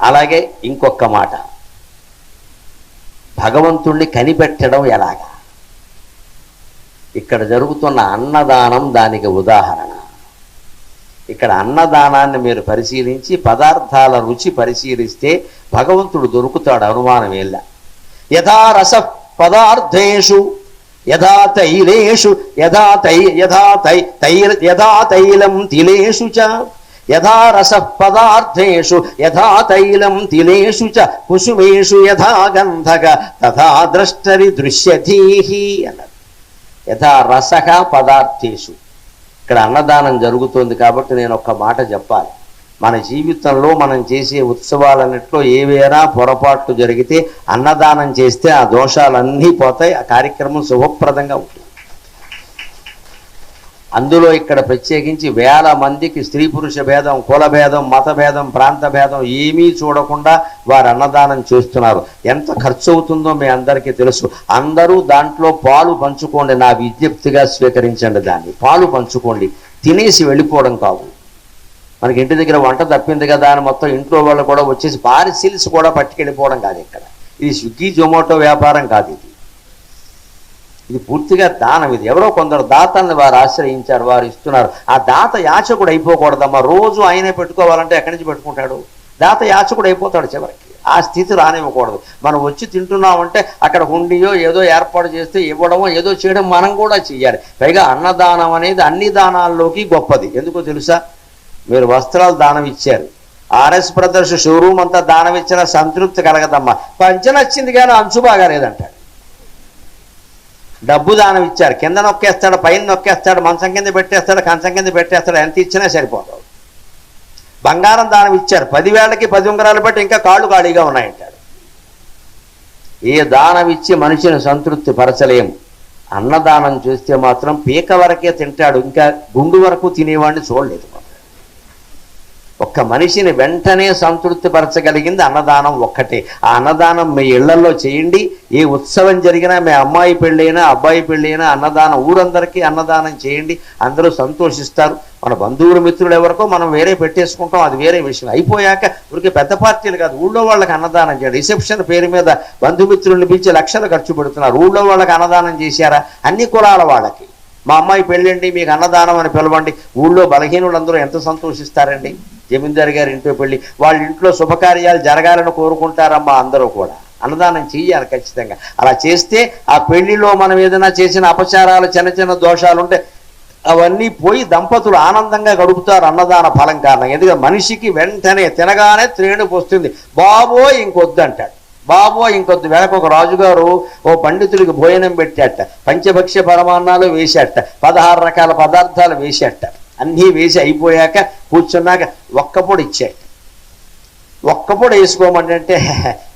అలాగే ఇంకొక మాట, భగవంతుణ్ణి కనిపెట్టడం ఎలాగా? ఇక్కడ జరుగుతున్న అన్నదానం దానికి ఉదాహరణ. ఇక్కడ అన్నదానాన్ని మీరు పరిశీలించి పదార్థాల రుచి పరిశీలిస్తే భగవంతుడు దొరుకుతాడు, అనుమానం ఏళ్ళ. యథా రస పదార్థేషు యథా తైలేషు యథా తైలం తిలేషు చ యథా రస పదార్థేషు యథా తైలం తిలేషు చ కుసుమేషు యథా గంధక తథా ద్రష్టరి దృశ్యధీహి అన్నారు. యథా రసః పదార్థేషు. ఇక్కడ అన్నదానం జరుగుతుంది కాబట్టి నేను ఒక్క మాట చెప్పాలి. మన జీవితంలో మనం చేసే ఉత్సవాలన్నింటిలో ఏవైనా పొరపాట్లు జరిగితే అన్నదానం చేస్తే ఆ దోషాలన్నీ పోతాయి, ఆ కార్యక్రమం శుభప్రదంగా ఉంటుంది. అందులో ఇక్కడ ప్రత్యేకించి వేల మందికి స్త్రీ పురుష భేదం, కుల భేదం, మత భేదం, ప్రాంత భేదం ఏమీ చూడకుండా వారు అన్నదానం చేస్తున్నారు. ఎంత ఖర్చు అవుతుందో మీ అందరికీ తెలుసు. అందరూ దాంట్లో పాలు పంచుకోండి, నా విజ్ఞప్తిగా స్వీకరించండి. దాన్ని పాలు పంచుకోండి, తినేసి వెళ్ళిపోవడం కాదు. మనకి ఇంటి దగ్గర వంట తప్పింది కదా అని మొత్తం ఇంట్లో వాళ్ళు కూడా వచ్చేసి పార్సిల్స్ కూడా పట్టుకెళ్ళిపోవడం కాదు. ఇక్కడ ఇది స్విగ్గీ జొమాటో వ్యాపారం కాదు, ఇది పూర్తిగా దానం. ఇది ఎవరో కొందరు దాతల్ని వారు ఆశ్రయించారు, వారు ఇస్తున్నారు. ఆ దాత యాచకుడు అయిపోకూడదమ్మా. రోజు ఆయనే పెట్టుకోవాలంటే ఎక్కడి నుంచి పెట్టుకుంటాడు? దాత యాచకుడు అయిపోతాడు చివరికి. ఆ స్థితి రానివ్వకూడదు. మనం వచ్చి తింటున్నామంటే అక్కడ హుండియో ఏదో ఏర్పాటు చేస్తే ఇవ్వడమో ఏదో చేయడం మనం కూడా చెయ్యాలి. పైగా అన్నదానం అనేది అన్ని దానాల్లోకి గొప్పది. ఎందుకో తెలుసా? మీరు వస్త్రాలు దానం ఇచ్చారు, ఆర్ఎస్ బ్రదర్స్ షోరూమ్ అంతా దానం ఇచ్చిన సంతృప్తి కలగదమ్మా. పంచ నచ్చింది కానీ అంచు బాగా లేదంటాడు. డబ్బు దానం ఇచ్చారు, కింద నొక్కేస్తాడు, పైన నొక్కేస్తాడు, మంచం కింద పెట్టేస్తాడు, కంచం కింద పెట్టేస్తాడు, ఎంత ఇచ్చినా సరిపోతాడు. బంగారం దానం ఇచ్చారు, 10,000కి 10 ఉంగరాలు బట్టి ఇంకా కాళ్ళు ఖాళీగా ఉన్నాయంటాడు. ఏ దానం ఇచ్చి మనిషిని సంతృప్తి పరచలేము. అన్నదానం చేస్తే మాత్రం పీక వరకే తింటాడు, ఇంకా గుండు వరకు తినేవాడిని చూడలేదు. ఒక్క మనిషిని వెంటనే సంతృప్తి పరచగలిగింది అన్నదానం ఒక్కటే. ఆ అన్నదానం మీ ఇళ్లలో చేయండి. ఏ ఉత్సవం జరిగినా, మీ అమ్మాయి పెళ్ళైనా అబ్బాయి పెళ్ళైనా అన్నదానం, ఊరందరికీ అన్నదానం చేయండి. అందరూ సంతోషిస్తారు. మన బంధువులు మిత్రులు ఎవరికో మనం వేరే పెట్టేసుకుంటాం, అది వేరే విషయం. అయిపోయాక ఊరికి పెద్ద పార్టీలు కాదు, ఊళ్ళో వాళ్ళకి అన్నదానం చేయండి. రిసెప్షన్ పేరు మీద బంధుమిత్రుల్ని పిలిచి లక్షలు ఖర్చు పెడుతున్నారు. ఊళ్ళో వాళ్ళకి అన్నదానం చేశారా? అన్ని కులాల వాళ్ళకి. మా అమ్మాయి పెళ్ళండి, మీకు అన్నదానం అని పిలవండి. ఊళ్ళో బలహీనులందరూ ఎంత సంతోషిస్తారండి. జమీందారు గారి ఇంట్లో పెళ్ళి, వాళ్ళ ఇంట్లో శుభకార్యాలు జరగాలని కోరుకుంటారమ్మా అందరూ కూడా. అన్నదానం చెయ్యాలి ఖచ్చితంగా. అలా చేస్తే ఆ పెళ్లిలో మనం ఏదైనా చేసిన అపచారాలు, చిన్న చిన్న దోషాలుంటే అవన్నీ పోయి దంపతులు ఆనందంగా గడుపుతారు అన్నదాన ఫలం కారణంగా. ఎందుకంటే మనిషికి వెంటనే తినగానే త్రేణుకు వస్తుంది, బాబోయ్ ఇంకొద్దు అంటాడు. బాబోయ్ ఇంకొద్దు. వెనక ఒక రాజుగారు ఓ పండితుడికి భోజనం పెట్టాట, పంచభక్ష్య పరమాన్నాలు వేశాట, 16 రకాల పదార్థాలు వేశాట. అన్నీ వేసి అయిపోయాక కూర్చున్నాక ఒక్కపొడి ఇచ్చాడు. ఒక్కపొడి వేసుకోమంటే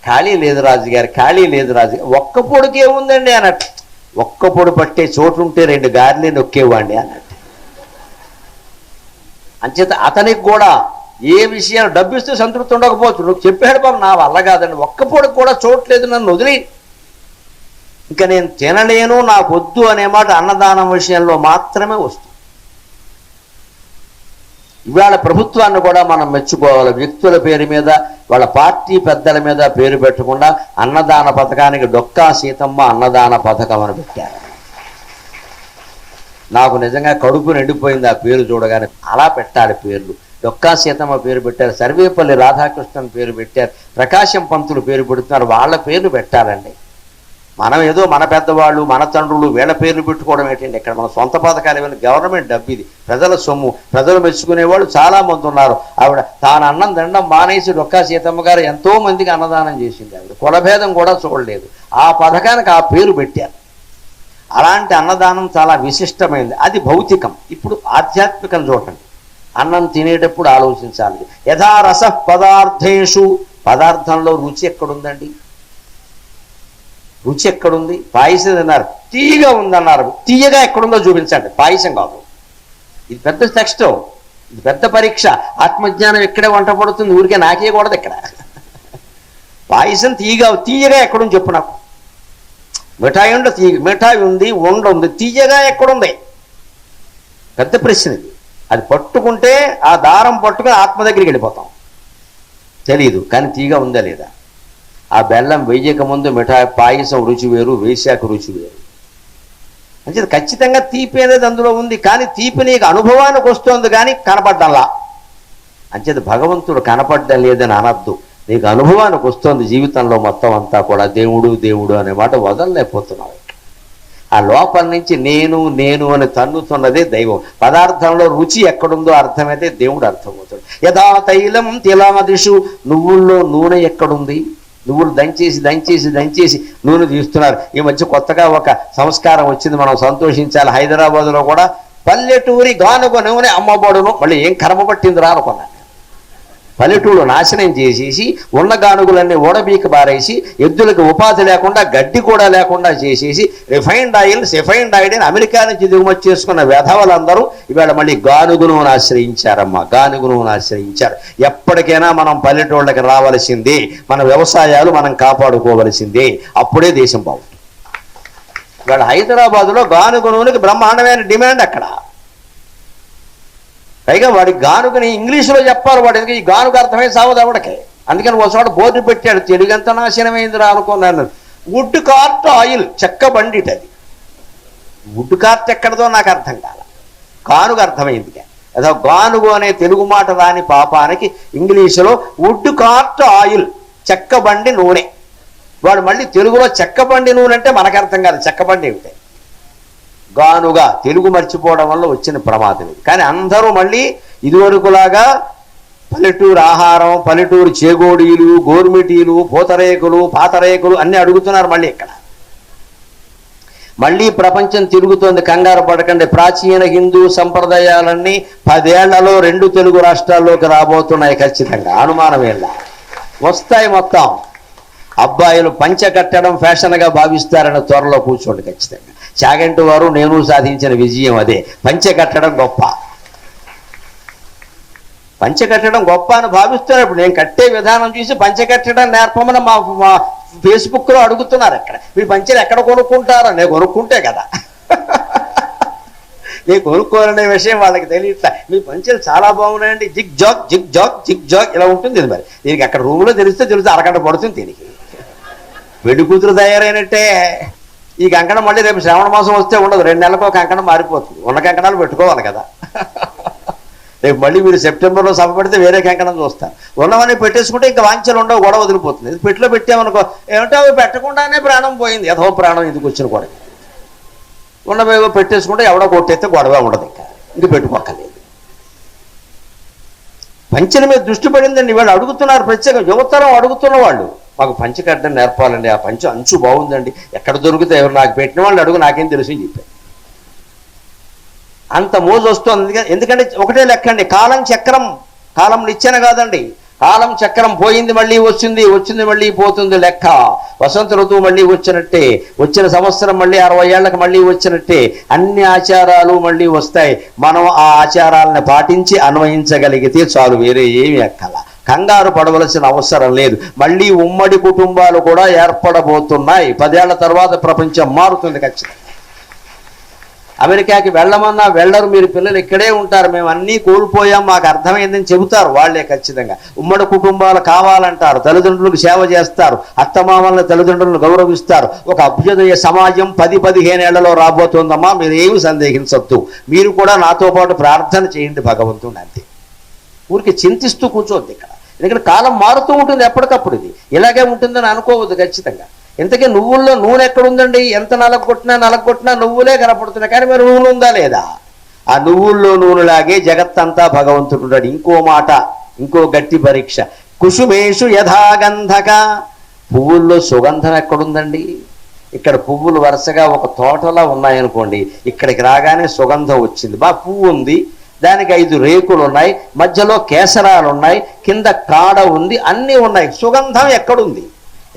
ఖాళీ లేదు రాజుగారు, ఖాళీ లేదు రాజుగారు. ఒక్కపొడికి ఏముందండి అన్నట్టు. ఒక్కపొడి పట్టే చోటు ఉంటే 2 గారెలు నొక్కేవాడిని అన్నట్టు. అంచేత అతనికి కూడా ఏ విషయాలు డబ్బిస్తే సంతృప్తి ఉండకపోవచ్చు. నువ్వు చెప్పాడు బాబు, నా వల్ల కాదండి, ఒక్కపొడికి కూడా చోట్లేదు, నన్ను వదిలి, ఇంకా నేను తినలేను, నాకు వద్దు అనే మాట అన్నదానం విషయంలో మాత్రమే వస్తుంది. ఇవాళ ప్రభుత్వాన్ని కూడా మనం మెచ్చుకోవాలి. వ్యక్తుల పేరు మీద, వాళ్ళ పార్టీ పెద్దల మీద పేరు పెట్టకుండా అన్నదాన పథకానికి డొక్కా సీతమ్మ అన్నదాన పథకం అని పెట్టారు. నాకు నిజంగా కడుపు నిండిపోయింది ఆ పేరు చూడగానే. అలా పెట్టాలి పేర్లు. డొక్కా సీతమ్మ పేరు పెట్టారు, సర్వేపల్లి రాధాకృష్ణన్ పేరు పెట్టారు, ప్రకాశం పంతులు పేరు పెడుతున్నారు. వాళ్ళ పేర్లు పెట్టాలండి. మనం ఏదో మన పెద్దవాళ్ళు, మన తండ్రులు వీళ్ళ పేర్లు పెట్టుకోవడం ఏంటండి? ఇక్కడ మన సొంత పథకాలు ఏమైనా? గవర్నమెంట్ డబ్బు ఇది, ప్రజల సొమ్ము, ప్రజలు మెచ్చుకునేవాళ్ళు చాలామంది ఉన్నారు. ఆవిడ తాను అన్నం తినడం మానేసి డొక్కా సీతమ్మ గారు ఎంతో మందికి అన్నదానం చేసింది. ఆవిడ కులభేదం కూడా చూడలేదు. ఆ పథకానికి ఆ పేరు పెట్టారు. అలాంటి అన్నదానం చాలా విశిష్టమైంది. అది భౌతికం. ఇప్పుడు ఆధ్యాత్మికం చూడండి. అన్నం తినేటప్పుడు ఆలోచించాలి. యథా రస పదార్థేషు, పదార్థంలో రుచి ఎక్కడుందండి? రుచి ఎక్కడుంది? పాయసం తిన్నారు, తీయగా ఉందన్నారు, తీయగా ఎక్కడుందో చూపించండి. పాయసం కాదు. ఇది పెద్ద టెక్స్ట్, ఇది పెద్ద పరీక్ష. ఆత్మజ్ఞానం ఎక్కడే వంట పడుతుంది, ఊరికే నాకేయకూడదు ఇక్కడ. పాయసం తీయగా ఎక్కడుంది చెప్పు నాకు. మిఠాయి ఉండ మిఠాయి ఉంది, ఉంది, తీయగా ఎక్కడుంది? పెద్ద ప్రశ్న ఇది. అది పట్టుకుంటే ఆ దారం పట్టుకుని ఆత్మ దగ్గరికి వెళ్ళిపోతాం. తెలీదు, కానీ తీగ ఉందా లేదా. ఆ బెల్లం వేయక ముందు మిఠాయి పాయసం రుచి వేరు, వేశాక రుచి వేరు. అంటే ఖచ్చితంగా తీపి అనేది అందులో ఉంది, కానీ తీపి నీకు అనుభవానికి వస్తుంది కానీ కనపడ్డంలా. అంచేది భగవంతుడు కనపడ్డం లేదని అనద్దు, నీకు అనుభవానికి వస్తుంది జీవితంలో మొత్తం అంతా కూడా దేవుడు దేవుడు అనే మాట వదలలేకపోతున్నావు. ఆ లోపల నుంచి నేను నేను అని తన్నుతున్నదే దైవం. పదార్థంలో రుచి ఎక్కడుందో అర్థమైతే దేవుడు అర్థమవుతాడు. యథా తైలం తిలమదిషు, నువ్వుల్లో నూనె ఎక్కడుంది? నువ్వులు దంచేసి దంచేసి దంచేసి నూనె తీస్తున్నారు. ఈ మధ్య కొత్తగా ఒక సంస్కారం వచ్చింది, మనం సంతోషించాలి. హైదరాబాద్లో కూడా పల్లెటూరి గానుగ నూనె అమ్మబడును. మళ్ళీ ఏం కర్మ పట్టింది రా అనుకున్నాను. పల్లెటూరు నాశనం చేసేసి ఉన్న గానుగులన్నీ ఓడబీకి బారేసి ఎద్దులకు ఉపాధి లేకుండా గడ్డి కూడా లేకుండా చేసేసి రిఫైన్డ్ ఆయిల్ అని అమెరికా నుంచి దిగుమతి చేసుకున్న వెధవలందరూ ఇవాళ మళ్ళీ గానుగు నూనె ఆశ్రయించారమ్మా, గానుగు నూనె ఆశ్రయించారు. ఎప్పటికైనా మనం పల్లెటూళ్ళకి రావాల్సిందే, మన వ్యవసాయాలు మనం కాపాడుకోవలసిందే, అప్పుడే దేశం బాగుంటుంది. ఇవాళ హైదరాబాదులో గానుగు నూనెకి బ్రహ్మాండమైన డిమాండ్ అక్కడ. పైగా వాడికి గానుగని ఇంగ్లీషులో చెప్పాలి, వాడికి ఈ గానుగ అర్థమై సావదు ఎవడికి. అందుకని ఒకసారి బోర్డు పెట్టాడు, తెలుగు ఎంత నాశనమైందిరా అనుకున్నాను. వుడ్ కార్ట్ ఆయిల్, చెక్క బండిట్ అది. వుడ్ కార్ట్ ఎక్కడదో నాకు అర్థం కాల, గానుగ అర్థమైంది. అదో గానుగు అనే తెలుగు మాట రాని పాపానికి ఇంగ్లీషులో వుడ్ కార్ట్ ఆయిల్, చెక్క బండి నూనె. వాడు మళ్ళీ తెలుగులో చెక్క బండి నూనె అంటే మనకు అర్థం కాదు, చెక్క బండి ఏమిటి. గానుగా తెలుగు మర్చిపోవడం వల్ల వచ్చిన ప్రమాదం ఇది. కానీ అందరూ మళ్ళీ ఇదివరకులాగా పల్లెటూరు ఆహారం, పల్లెటూరు చేగోడీలు, గోర్మిటీలు, పూతరేకులు, పాతరేకులు అన్నీ అడుగుతున్నారు మళ్ళీ ఇక్కడ. మళ్ళీ ప్రపంచం తిరుగుతోంది, కంగారు పడకండి. ప్రాచీన హిందూ సంప్రదాయాలన్నీ 10 ఏళ్లలో 2 తెలుగు రాష్ట్రాల్లోకి రాబోతున్నాయి ఖచ్చితంగా, అనుమానమేళ్ళ వస్తాయి. మొత్తం అబ్బాయిలు పంచె కట్టడం ఫ్యాషన్గా భావిస్తారని త్వరలో కూర్చోండి ఖచ్చితంగా. చాగంటి వారు నేను సాధించిన విజయం అదే, పంచె కట్టడం గొప్ప. పంచె కట్టడం గొప్ప అని భావిస్తున్నప్పుడు నేను కట్టే విధానం చూసి పంచె కట్టడం నేర్పమని మా ఫేస్బుక్లో అడుగుతున్నారు. అక్కడ మీరు పంచెలు ఎక్కడ కొనుక్కుంటారో, నేను కొనుక్కుంటే కదా. నేను కొనుక్కోవాలనే విషయం వాళ్ళకి తెలియట్లా. మీ పంచెలు చాలా బాగున్నాయండి, zig zag zig zag zig zag ఇలా ఉంటుంది. మరి దీనికి అక్కడ రూమ్లో తెలిస్తే అరగంట పడుతుంది. దీనికి వెండి కూతురు తయారైనట్టే. ఈ కంకణం మళ్ళీ రేపు శ్రావణ మాసం వస్తే ఉండదు, 2 నెలలకు ఒక కంకణం మారిపోతుంది. ఉన్న కంకణాలు పెట్టుకోవాలి కదా. రేపు మళ్ళీ మీరు సెప్టెంబర్లో సభ పెడితే వేరే కంకణం చూస్తారు. ఉన్నవన్నీ పెట్టేసుకుంటే ఇంకా వాంఛలు ఉండవు, గొడవ వదిలిపోతుంది. ఇది పెట్టిలో పెట్టామనుకో, ఏమిటో అవి పెట్టకుండానే ప్రాణం పోయింది, యథో ప్రాణం ఎందుకు వచ్చిన గొడవ. ఉన్నవేవో పెట్టేసుకుంటే ఎవడో కొట్టేస్తే గొడవ ఉండదు, ఇంక పెట్టుకోక్కర్లేదు. పంచెల మీద దృష్టి పడిందండి. వాళ్ళు అడుగుతున్నారు, ప్రత్యేక యువతరం అడుగుతున్న వాళ్ళు, మాకు పంచె కట్టడం నేర్పాలండి, ఆ పంచె అంచు బాగుందండి, ఎక్కడ దొరికితే ఎవరు నాకు పెట్టిన వాళ్ళు అడుగు, నాకేం తెలుసు అని చెప్పారు. అంత మోజు వస్తుంది. ఎందుకంటే ఒకటే లెక్కండి, కాలం చక్రం, కాలం నిచ్చెన కాదండి. కాలం చక్రం పోయింది మళ్ళీ వచ్చింది, వచ్చింది మళ్ళీ పోతుంది లెక్క. వసంత ఋతువు మళ్ళీ వచ్చినట్టే, వచ్చిన సంవత్సరం మళ్ళీ 60 ఏళ్లకు మళ్ళీ వచ్చినట్టే అన్ని ఆచారాలు మళ్ళీ వస్తాయి. మనం ఆ ఆచారాలను పాటించి అన్వయించగలిగితే చాలు, వేరే ఏమి ఎక్కల. కంగారు పడవలసిన అవసరం లేదు. మళ్ళీ ఉమ్మడి కుటుంబాలు కూడా ఏర్పడబోతున్నాయి. 10 ఏళ్ల తర్వాత ప్రపంచం మారుతుంది ఖచ్చితంగా. అమెరికాకి వెళ్ళమన్నా వెళ్ళరు, మీరు పిల్లలు ఇక్కడే ఉంటారు, మేము అన్నీ కోల్పోయాం, మాకు అర్థమైందని చెబుతారు వాళ్ళే ఖచ్చితంగా. ఉమ్మడి కుటుంబాలు కావాలంటారు, తల్లిదండ్రులకు సేవ చేస్తారు, అత్తమామలను తల్లిదండ్రులను గౌరవిస్తారు. ఒక అభ్యుదయ సమాజం 10-15 ఏళ్లలో రాబోతోందమ్మా, మీరు ఏమి సందేహించొద్దు. మీరు కూడా నాతో పాటు ప్రార్థన చేయండి భగవంతుడు, అంతే. ఊరికి చింతిస్తూ కూర్చోవద్దు ఇక్కడ, ఎందుకంటే కాలం మారుతూ ఉంటుంది ఎప్పటికప్పుడు. ఇది ఇలాగే ఉంటుందని అనుకోవద్దు ఖచ్చితంగా. ఇంతకీ నువ్వుల్లో నూనె ఎక్కడుందండి? ఎంత నలగొట్టినా నువ్వులే కనపడుతున్నాయి, కానీ మరి నూనె ఉందా లేదా? ఆ నువ్వుల్లో నూనెలాగే జగత్తంతా భగవంతుడు ఉన్నాడు. ఇంకో మాట, ఇంకో గట్టి పరీక్ష, కుసుమేషు యథాగంధక, పువ్వుల్లో సుగంధం ఎక్కడుందండి? ఇక్కడ పువ్వులు వరుసగా ఒక తోటలా ఉన్నాయనుకోండి, ఇక్కడికి రాగానే సుగంధం వచ్చింది. పువ్వు ఉంది, దానికి 5 రేకులు ఉన్నాయి, మధ్యలో కేసరాలు ఉన్నాయి, కింద కాడ ఉంది, అన్నీ ఉన్నాయి. సుగంధం ఎక్కడుంది?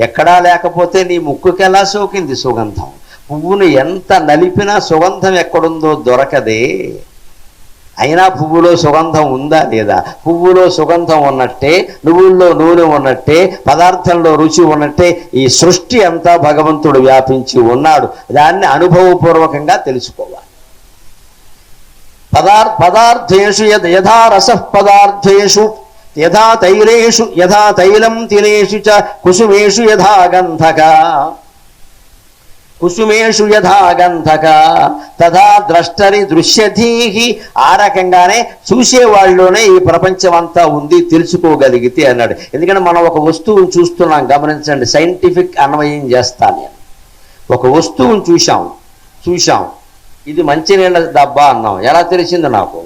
ఎక్కడా లేకపోతే నీ ముక్కుకి ఎలా సోకింది సుగంధం? పువ్వును ఎంత నలిపినా సుగంధం ఎక్కడుందో దొరకదే. అయినా పువ్వులో సుగంధం ఉందా లేదా? పువ్వులో సుగంధం ఉన్నట్టే, నువ్వుల్లో నూనె ఉన్నట్టే, పదార్థంలో రుచి ఉన్నట్టే ఈ సృష్టి అంతా భగవంతుడు వ్యాపించి ఉన్నాడు. దాన్ని అనుభవపూర్వకంగా తెలుసుకోవాలి. పదార్థేషు యథా రస పదార్థేషు యథా తైలం తిలేషు చ కుసుమేషు యథా గంధక కుసుమేషు యథా గంధక తథా ద్రష్టరి దృశ్యధీహి. ఆ రకంగానే చూసేవాళ్ళలోనే ఈ ప్రపంచం అంతా ఉంది తెలుసుకోగలిగితే అన్నాడు. ఎందుకంటే మనం ఒక వస్తువును చూస్తున్నాం, గమనించండి, సైంటిఫిక్ అన్వయం చేస్తాను నేను. ఒక వస్తువును చూశాం, ఇది మంచినీళ్ళ డబ్బా అన్నాం, ఎలా తెలిసింది నాకు?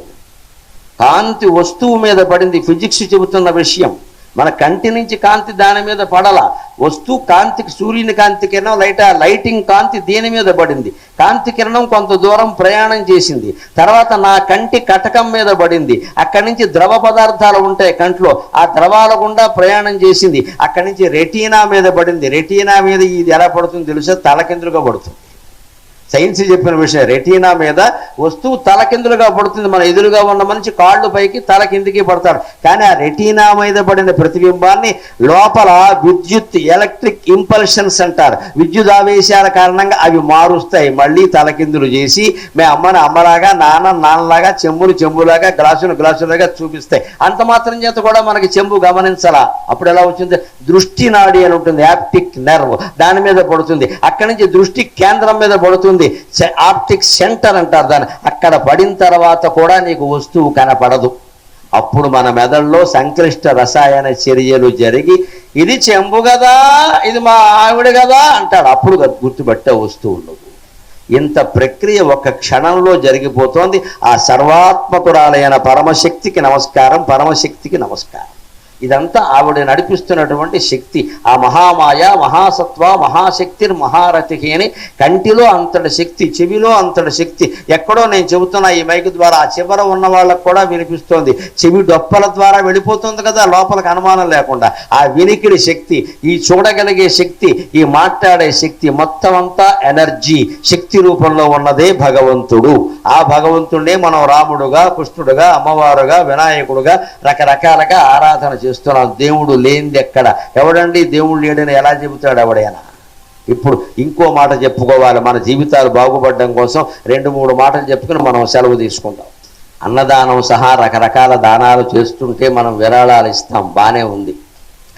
కాంతి వస్తువు మీద పడింది, ఫిజిక్స్ చెబుతున్న విషయం. మన కంటి నుంచి కాంతి దాని మీద పడల, వస్తువు కాంతికి, సూర్యుని కాంతి కిరణం లైటింగ్ కాంతి దేని మీద పడింది, కాంతి కిరణం కొంత దూరం ప్రయాణం చేసింది, తర్వాత నా కంటి కటకం మీద పడింది, అక్కడి నుంచి ద్రవ పదార్థాలు ఉంటాయి కంట్లో, ఆ ద్రవాల గుండా ప్రయాణం చేసింది, అక్కడి నుంచి రెటీనా మీద పడింది. రెటీనా మీద ఇది ఎలా పడుతుంది తెలుసా? తలకిందులుగా పడుతుంది. సైన్స్ చెప్పిన విషయం, రెటీనా మీద వస్తువు తలకిందులుగా పడుతుంది. మన ఎదురుగా ఉన్న మనిషి కాళ్ళు పైకి తల కిందికి పడతాడు, కానీ ఆ రెటీనా మీద పడిన ప్రతిబింబాన్ని లోపల విద్యుత్ ఎలక్ట్రిక్ ఇంపల్షన్స్ అంటారు, విద్యుత్ ఆవేశాల కారణంగా అవి మారుస్తాయి, మళ్ళీ తలకిందులు చేసి మే అమ్మని అమ్మలాగా, నాన్నలాగా, చెంబులాగా, గ్లాసులాగా చూపిస్తాయి. అంత మాత్రం చేత కూడా మనకి చెంబు గమనించాలా? అప్పుడు ఎలా వచ్చింది? దృష్టి నాడి అని ఉంటుంది, యాప్టిక్ నెర్వ్, దాని మీద పడుతుంది. అక్కడి నుంచి దృష్టి కేంద్రం మీద పడుతుంది, ఆప్టిక్ సెంటర్ అంటారు దాన్ని. అక్కడ పడిన తర్వాత కూడా నీకు వస్తువు కనపడదు. అప్పుడు మన మెదడులో సంక్లిష్ట రసాయన చర్యలు జరిగి ఇది చెంబు కదా, ఇది మా ఆవిడ కదా అంటాడు. అప్పుడు గుర్తుపట్టే వస్తువులు. ఇంత ప్రక్రియ ఒక క్షణంలో జరిగిపోతోంది. ఆ సర్వాత్మకురాలైన పరమశక్తికి నమస్కారం, పరమశక్తికి నమస్కారం. ఇదంతా ఆవిడ నడిపిస్తున్నటువంటి శక్తి. ఆ మహామాయ, మహాసత్వ, మహాశక్తి, మహారథి అని కంటిలో అంతటి శక్తి, చెవిలో అంతటి శక్తి. ఎక్కడో నేను చెబుతున్నా ఈ మైకు ద్వారా, ఆ చివర ఉన్న వాళ్ళకు కూడా వినిపిస్తోంది. చెవి డొప్పల ద్వారా వెళ్ళిపోతుంది కదా లోపలికి, అనుమానం లేకుండా. ఆ వినికిడి శక్తి, ఈ చూడగలిగే శక్తి, ఈ మాట్లాడే శక్తి, మొత్తం అంతా ఎనర్జీ శక్తి రూపంలో ఉన్నదే భగవంతుడు. ఆ భగవంతుడే మనం రాముడుగా, కృష్ణుడుగా, అమ్మవారుగా, వినాయకుడుగా రకరకాలుగా ఆరాధన చేస్తున్నాం. దేవుడు లేనిది ఎక్కడ? ఎవడండి దేవుడు లేడని ఎలా చెబుతాడు ఎవడైనా? ఇప్పుడు ఇంకో మాట చెప్పుకోవాలి, మన జీవితాలు బాగుపడడం కోసం 2-3 మాటలు చెప్పుకుని మనం సెలవు తీసుకుందాం. అన్నదానం సహా రకరకాల దానాలు చేస్తుంటే మనం విరాళాలు ఇస్తాం, బాగానే ఉంది.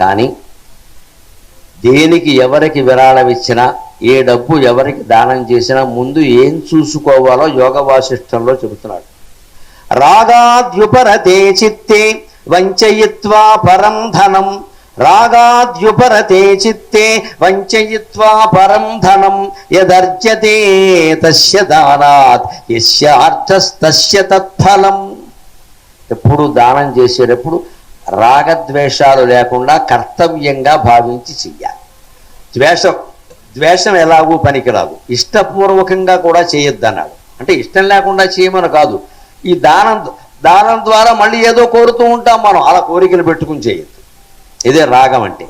కానీ దేనికి ఎవరికి విరాళం ఇచ్చినా, ఏ డబ్బు ఎవరికి దానం చేసినా ముందు ఏం చూసుకోవాలో యోగ వాసిష్టంలో చెబుతున్నాడు. రాగాద్యుపరతే చిత్తే వంచయిత్వా పరం ధనం, రాగాద్యుపరతే చిత్తే వంచయిత్వా పరం ధనం, యదర్జ్యతే తస్య దానాత్ యస్యార్థస్తస్య తత్ఫలం. ఎప్పుడు దానం చేసేటప్పుడు రాగద్వేషాలు లేకుండా కర్తవ్యంగా భావించి చెయ్యాలి. ద్వేషం ఎలాగూ పనికిరాదు, ఇష్టపూర్వకంగా కూడా చేయొద్దన్నాడు. అంటే ఇష్టం లేకుండా చేయమని కాదు. ఈ దానం ద్వారా మళ్ళీ ఏదో కోరుతూ ఉంటాం మనం, అలా కోరికలు పెట్టుకుని చేయొద్దు. ఇదే రాగం అంటే.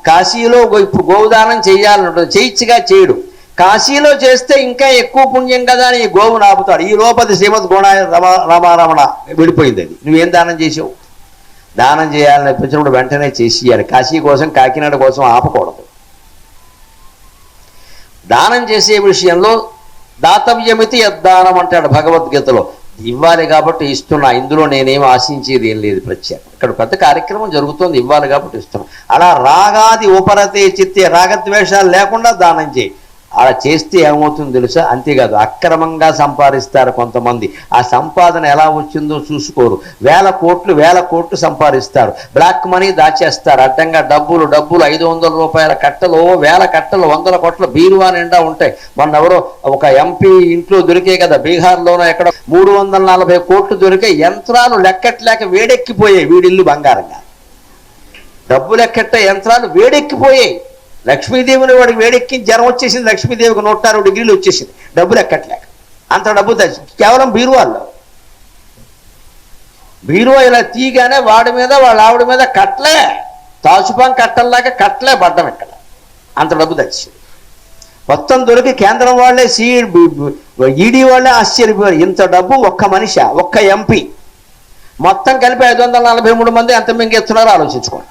కాశీలో ఇప్పుడు గోవుదానం చేయాలంటుంది, చేయిచ్చిగా చేయడు. కాశీలో చేస్తే ఇంకా ఎక్కువ పుణ్యం కదా అని ఈ గోవును ఆపుతాడు. ఈ లోపది శ్రీమద్ గుణాయ రమారమణ వెళ్ళిపోయింది. అది నువ్వేం దానం చేసావు? దానం చేయాలని అనిపించినప్పుడు వెంటనే చేసేయాలి. కాశీ కోసం, కాకినాడ కోసం ఆపకూడదు. దానం చేసే విషయంలో దాతవ్యమితి యద్దానం అంటాడు భగవద్గీతలో. ఇవ్వాలి కాబట్టి ఇస్తున్నా, ఇందులో నేనేం ఆశించేది ఏం లేదు ప్రత్యేకం. ఇక్కడ పెద్ద కార్యక్రమం జరుగుతుంది, ఇవ్వాలి కాబట్టి ఇస్తున్నా. అలా రాగాది ఉపరతే చిత్తే, రాగద్వేషాలు లేకుండా దానం చేయి. అలా చేస్తే ఏమవుతుందో తెలుసా? అంతేకాదు, అక్రమంగా సంపాదిస్తారు కొంతమంది. ఆ సంపాదన ఎలా వచ్చిందో చూసుకోరు. వేల కోట్లు సంపాదిస్తారు. బ్లాక్ మనీ దాచేస్తారు. అడ్డంగా డబ్బులు 500 రూపాయల కట్టలు, వేల కట్టలు, 100 కోట్ల బీరువా నిండా ఉంటాయి. మొన్న ఎవరో ఒక ఎంపీ ఇంట్లో దొరికే కదా, బీహార్లోనో ఎక్కడ 340 కోట్లు దొరికే. యంత్రాలు లెక్కట్లేక వేడెక్కిపోయాయి. వీడిల్లు బంగారంగా డబ్బు లెక్కట్ట యంత్రాలు వేడెక్కిపోయాయి. లక్ష్మీదేవిని వాడికి వేడెక్కి జ్వరం వచ్చేసింది. లక్ష్మీదేవికి 106 డిగ్రీలు వచ్చేసింది డబ్బులు ఎక్కట్లేక. అంత డబ్బు కేవలం బీరువాల్లో. బీరువా ఇలా తీగానే వాడి మీద, వాళ్ళ ఆవిడ మీద కట్లే, తాచుపాం కట్టల్లాగా కట్లే పడ్డం ఇక్కడ. అంత డబ్బు తెచ్చింది. మొత్తం దొరికి కేంద్రం వాళ్ళే, ఈడీ వాళ్ళే ఆశ్చర్యపోయారు. ఇంత డబ్బు ఒక్క మనిషి, ఒక్క ఎంపీ, మొత్తం కలిపి 543 మంది ఎంత మింగేస్తున్నారో ఆలోచించుకోండి.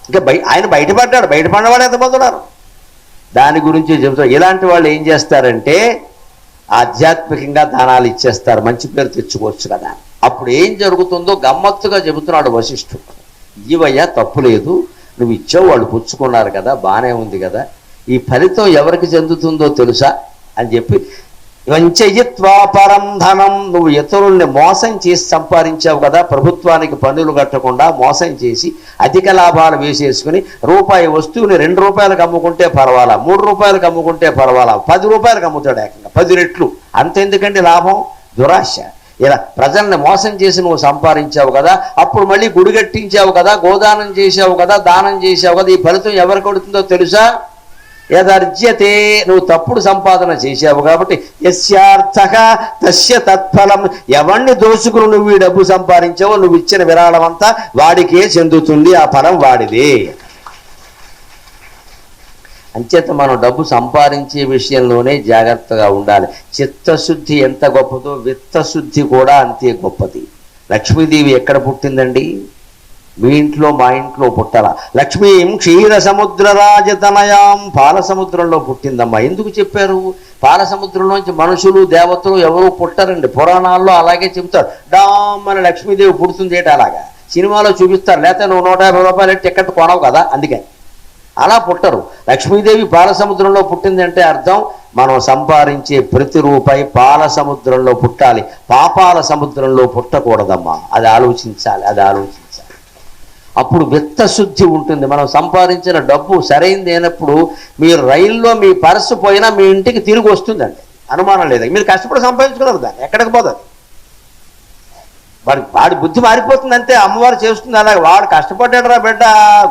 ఇంకా ఆయన బయటపడిన వాళ్ళు ఎంతమంది ఉన్నారు? దాని గురించి చెబుతారు. ఇలాంటి వాళ్ళు ఏం చేస్తారంటే ఆధ్యాత్మికంగా దానాలు ఇచ్చేస్తారు, మంచి పేరు తెచ్చుకోవచ్చు కదా. అప్పుడు ఏం జరుగుతుందో గమ్మత్తుగా చెబుతున్నాడు వశిష్ఠుడు. ఇవయ్యా తప్పు లేదు, నువ్వు ఇచ్చావు, వాళ్ళు పుచ్చుకున్నారు కదా, బాగానే ఉంది కదా, ఈ ఫలితం ఎవరికి చెందుతుందో తెలుసా అని చెప్పి, వంచయిత్వా పరం ధనం, నువ్వు ఇతరుల్ని మోసం చేసి సంపాదించావు కదా, ప్రభుత్వానికి పన్నులు కట్టకుండా మోసం చేసి అధిక లాభాలు వేసేసుకుని రూపాయి వస్తువుని 2 రూపాయలకు అమ్ముకుంటే పర్వాలా, 3 రూపాయలకు అమ్ముకుంటే పర్వాలా, 10 రూపాయలకు అమ్ముతాడు, ఏకంగా 10 రెట్లు. అంతెందుకండి లాభం? దురాశ. ఇలా ప్రజల్ని మోసం చేసి నువ్వు సంపాదించావు కదా, అప్పుడు మళ్ళీ గుడి కట్టించావు కదా, గోదానం చేసావు కదా, దానం చేసావు కదా, ఈ ఫలితం ఎవరికి కొడుతుందో తెలుసా? యదర్జ్యతే, నువ్వు తప్పుడు సంపాదన చేసావు కాబట్టి, యస్యార్థః తస్య తత్ఫలం, ఎవరిని దోచుకుని నువ్వు ఈ డబ్బు సంపాదించావో, నువ్వు ఇచ్చిన విరాళం అంతా వాడికే చెందుతుంది, ఆ ఫలం వాడిదే. అంచేత మనం డబ్బు సంపాదించే విషయంలోనే జాగ్రత్తగా ఉండాలి. చిత్తశుద్ధి ఎంత గొప్పదో విత్తశుద్ధి కూడా అంతే గొప్పది. లక్ష్మీదేవి ఎక్కడ పుట్టిందండి? మీ ఇంట్లో, మా ఇంట్లో పుట్టాల. లక్ష్మీం క్షీర సముద్ర రాజతనయాం, పాల సముద్రంలో పుట్టిందమ్మా. ఎందుకు చెప్పారు? పాల సముద్రంలోంచి మనుషులు దేవతలు ఎవరు పుట్టరండి. పురాణాల్లో అలాగే చెబుతారు. డామ్ అని లక్ష్మీదేవి పుడుతుంది ఏంటి అలాగా సినిమాలో చూపిస్తారు. లేకపోతే నువ్వు 150 రూపాయలు టికెట్ కొనవు కదా, అందుకని అలా పుట్టరు. లక్ష్మీదేవి పాల సముద్రంలో పుట్టింది అంటే అర్థం మనం సంపాదించే ప్రతి రూపాయి పాల సముద్రంలో పుట్టాలి, పాపాల సముద్రంలో పుట్టకూడదమ్మా. అది ఆలోచించాలి. అప్పుడు విత్తశుద్ధి ఉంటుంది. మనం సంపాదించిన డబ్బు సరైనది అయినప్పుడు మీరు రైల్లో మీ పర్సు పోయినా మీ ఇంటికి తిరిగి వస్తుందండి, అనుమానం లేదు. మీరు కష్టపడి సంపాదించుకున్నారు దాన్ని, ఎక్కడికి పోతుంది? వాడి బుద్ధి మారిపోతుంది అంతే. అమ్మవారు చేస్తుంది అలాగే. వాడు కష్టపడ్డాడు రా బిడ్డ,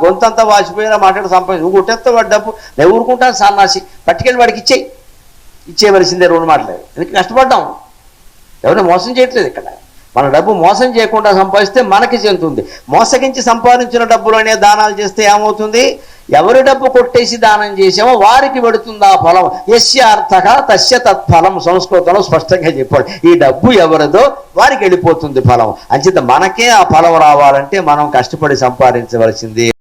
గొంతంతా వాసిపోయినా మాట్లాడి సంపాదించి నువ్వు కొట్టేస్తే వాడి డబ్బు నేను ఊరుకుంటాను సన్నాసి, పట్టుకెళ్ళి వాడికి ఇచ్చేయవలసిందే 2 మాటలేదు. ఎందుకు కష్టపడ్డాం? ఎవరిని మోసం చేయట్లేదు ఇక్కడ. మన డబ్బు మోసం చేయకుండా సంపాదిస్తే మనకి చెందుతుంది. మోసగించి సంపాదించిన డబ్బులోనే దానాలు చేస్తే ఏమవుతుంది? ఎవరి డబ్బు కొట్టేసి దానం చేసామో వారికి పెడుతుంది ఆ ఫలం. యస్యార్థః తస్య తత్ఫలం, సంస్కృతంలో స్పష్టంగా చెప్పాడు. ఈ డబ్బు ఎవరిదో వారికి వెళ్ళిపోతుంది ఫలం. అంచేత మనకే ఆ ఫలం రావాలంటే మనం కష్టపడి సంపాదించవలసింది.